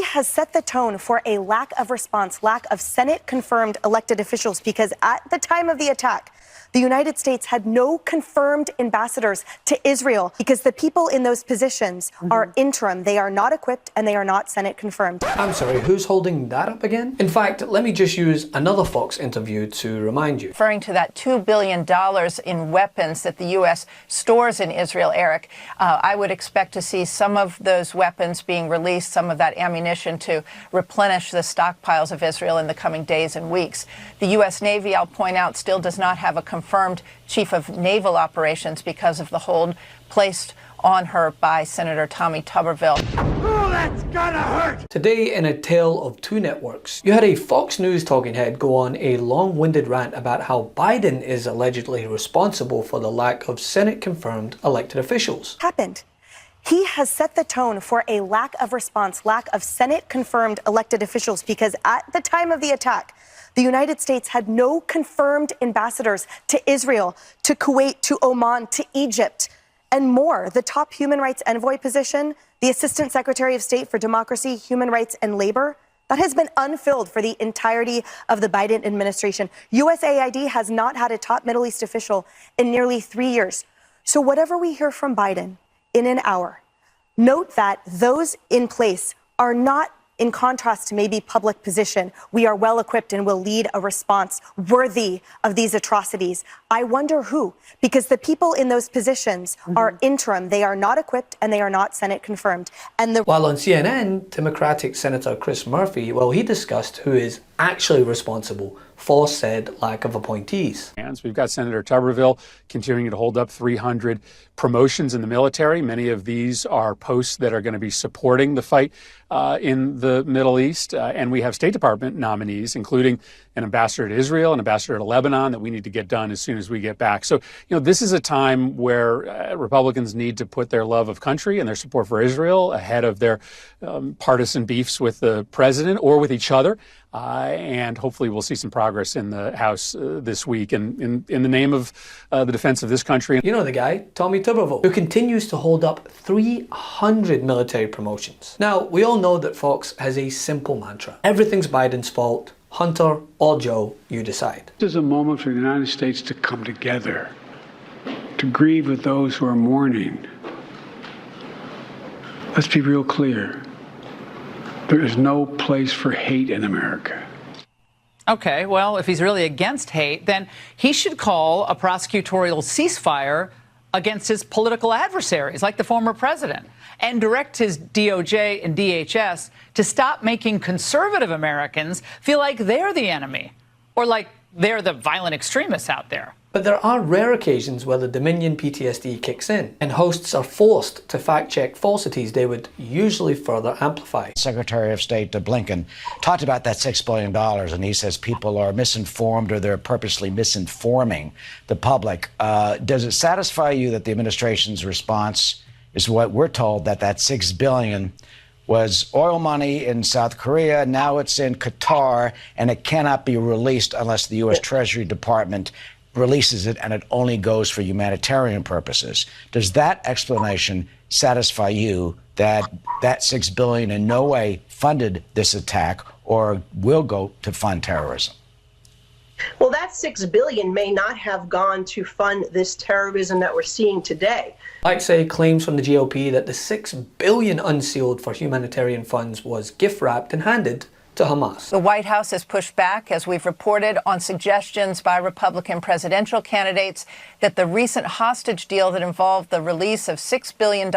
has set the tone for a lack of response, lack of Senate-confirmed elected officials, because at the time of the attack, the United States had no confirmed ambassadors to Israel because the people in those positions are interim. They are not equipped and they are not Senate confirmed. I'm sorry, who's holding that up again? In fact, let me just use another Fox interview to remind you. Referring to that $2 billion in weapons that the U.S. stores in Israel, Eric, I would expect to see some of those weapons being released, some of that ammunition to replenish the stockpiles of Israel in the coming days and weeks. The U.S. Navy, I'll point out, still does not have a confirmed chief of naval operations because of the hold placed on her by Senator Tommy Tuberville. Oh, that's gonna hurt! Today, in a tale of two networks, you had a Fox News talking head go on a long-winded rant about how Biden is allegedly responsible for the lack of Senate-confirmed elected officials. Happened. He has set the tone for a lack of response, lack of Senate-confirmed elected officials, because at the time of the attack, the United States had no confirmed ambassadors to Israel, to Kuwait, to Oman, to Egypt, and more. The top human rights envoy position, the Assistant Secretary of State for Democracy, Human Rights, and Labor, that has been unfilled for the entirety of the Biden administration. USAID has not had a top Middle East official in nearly 3 years. So whatever we hear from Biden in an hour, note that those in place are not in contrast to maybe public position. We are well equipped and will lead a response worthy of these atrocities. I wonder who, because the people in those positions are interim. They are not equipped and they are not Senate confirmed. And While on CNN, Democratic Senator Chris Murphy, well, he discussed who is actually responsible for said lack of appointees. We've got Senator Tuberville continuing to hold up 300 promotions in the military. Many of these are posts that are going to be supporting the fight in the Middle East. And we have State Department nominees, including an ambassador to Israel, an ambassador to Lebanon, that we need to get done as soon as we get back. So, this is a time where Republicans need to put their love of country and their support for Israel ahead of their partisan beefs with the president or with each other. And hopefully we'll see some progress in the House this week in the name of the defense of this country. You know the guy, Tommy Tuberville, who continues to hold up 300 military promotions. Now, we all know that Fox has a simple mantra. Everything's Biden's fault. Hunter or Joe, you decide. This is a moment for the United States to come together, to grieve with those who are mourning. Let's be real clear. There is no place for hate in America. Okay, well, if he's really against hate, then he should call a prosecutorial ceasefire against his political adversaries, like the former president, and direct his DOJ and DHS to stop making conservative Americans feel like they're the enemy or like they're the violent extremists out there. But there are rare occasions where the Dominion PTSD kicks in, and hosts are forced to fact-check falsities they would usually further amplify. Secretary of State Blinken talked about that $6 billion, and he says people are misinformed or they're purposely misinforming the public. Does it satisfy you that the administration's response is what we're told, that $6 billion was oil money in South Korea, now it's in Qatar, and it cannot be released unless the U.S. Treasury Department releases it, and it only goes for humanitarian purposes? Does that explanation satisfy you that $6 billion in no way funded this attack or will go to fund terrorism? Well, that $6 billion may not have gone to fund this terrorism that we're seeing today. Like, say, claims from the GOP that the $6 billion unsealed for humanitarian funds was gift-wrapped and handed to Hamas. The White House has pushed back, as we've reported, on suggestions by Republican presidential candidates that the recent hostage deal that involved the release of $6 billion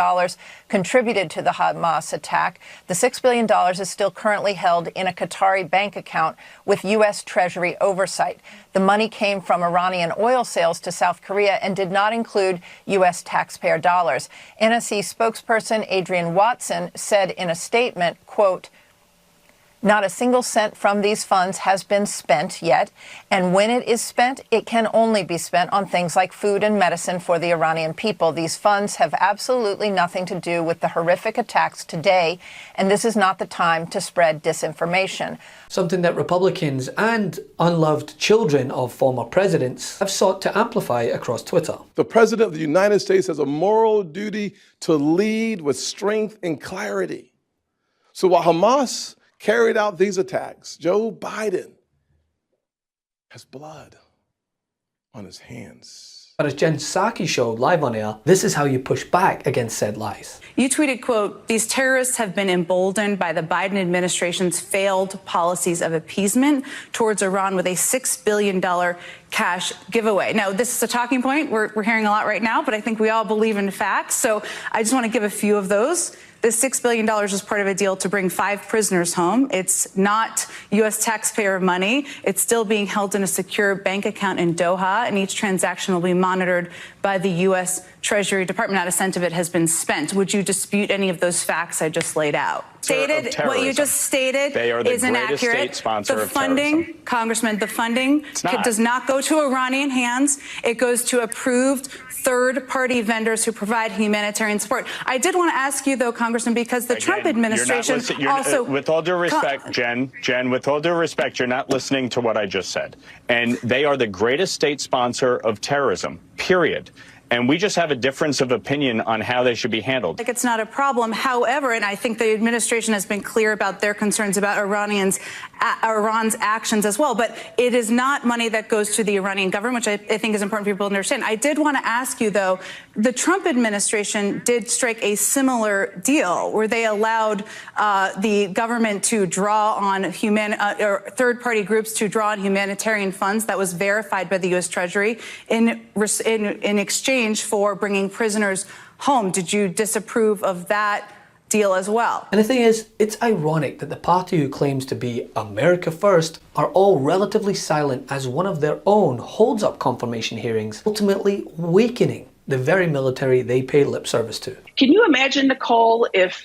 contributed to the Hamas attack. The $6 billion is still currently held in a Qatari bank account with U.S. Treasury oversight. The money came from Iranian oil sales to South Korea and did not include U.S. taxpayer dollars. NSC spokesperson Adrian Watson said in a statement, quote, "Not a single cent from these funds has been spent yet, and when it is spent, it can only be spent on things like food and medicine for the Iranian people. These funds have absolutely nothing to do with the horrific attacks today, and this is not the time to spread disinformation." Something that Republicans and unloved children of former presidents have sought to amplify across Twitter. The President of the United States has a moral duty to lead with strength and clarity. So while Hamas carried out these attacks, Joe Biden has blood on his hands. But as Jen Psaki showed live on air, this is how you push back against said lies. You tweeted, quote, "These terrorists have been emboldened by the Biden administration's failed policies of appeasement towards Iran with a $6 billion cash giveaway." Now, this is a talking point we're hearing a lot right now, but I think we all believe in facts. So I just want to give a few of those. This $6 billion was part of a deal to bring 5 prisoners home. It's not U.S. taxpayer money. It's still being held in a secure bank account in Doha, and each transaction will be monitored by the U.S. Treasury Department. Not a cent of it has been spent. Would you dispute any of those facts I just laid out? What you just stated is inaccurate. The funding, Congressman, the funding does not go to Iranian hands. It goes to approved third-party vendors who provide humanitarian support. I did want to ask you, though, Congressman, because the Trump administration also... with all due respect, Jen, with all due respect, you're not listening to what I just said. And they are the greatest state sponsor of terrorism, period. And we just have a difference of opinion on how they should be handled. Like, it's not a problem. However, and I think the administration has been clear about their concerns about Iran's actions as well. But it is not money that goes to the Iranian government, which I think is important for people to understand. I did want to ask you, though, the Trump administration did strike a similar deal where they allowed the government to draw on or third-party groups to draw on humanitarian funds that was verified by the U.S. Treasury in exchange for bringing prisoners home. Did you disapprove of that deal as well? And the thing is, it's ironic that the party who claims to be America First are all relatively silent as one of their own holds up confirmation hearings, ultimately weakening the very military they pay lip service to. Can you imagine, Nicole, if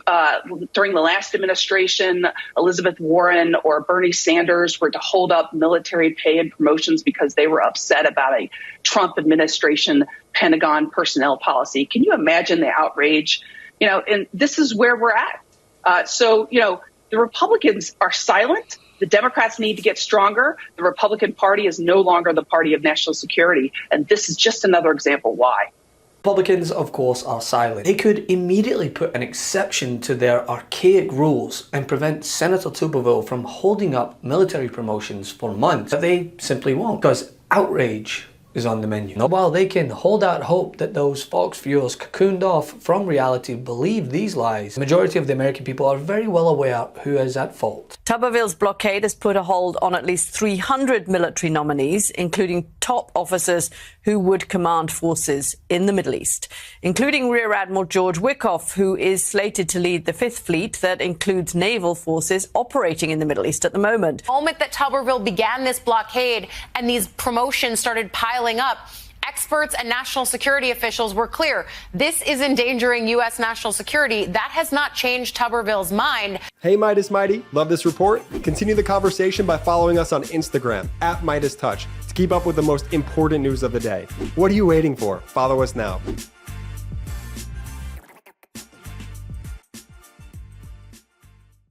during the last administration, Elizabeth Warren or Bernie Sanders were to hold up military pay and promotions because they were upset about a Trump administration Pentagon personnel policy? Can you imagine the outrage? And this is where we're at. So, the Republicans are silent. The Democrats need to get stronger. The Republican Party is no longer the party of national security. And this is just another example why. Republicans, of course, are silent. They could immediately put an exception to their archaic rules and prevent Senator Tuberville from holding up military promotions for months, but they simply won't, because outrage is on the menu. Now, while they can hold out hope that those Fox viewers cocooned off from reality believe these lies, the majority of the American people are very well aware who is at fault. Tuberville's blockade has put a hold on at least 300 military nominees, including top officers who would command forces in the Middle East, including Rear Admiral George Wickoff, who is slated to lead the Fifth Fleet that includes naval forces operating in the Middle East at the moment. The moment that Tuberville began this blockade and these promotions started piling up, experts and national security officials were clear. This is endangering U.S. national security. That has not changed Tuberville's mind. Hey, Meidas Mighty. Love this report? Continue the conversation by following us on Instagram @MeidasTouch to keep up with the most important news of the day. What are you waiting for? Follow us now.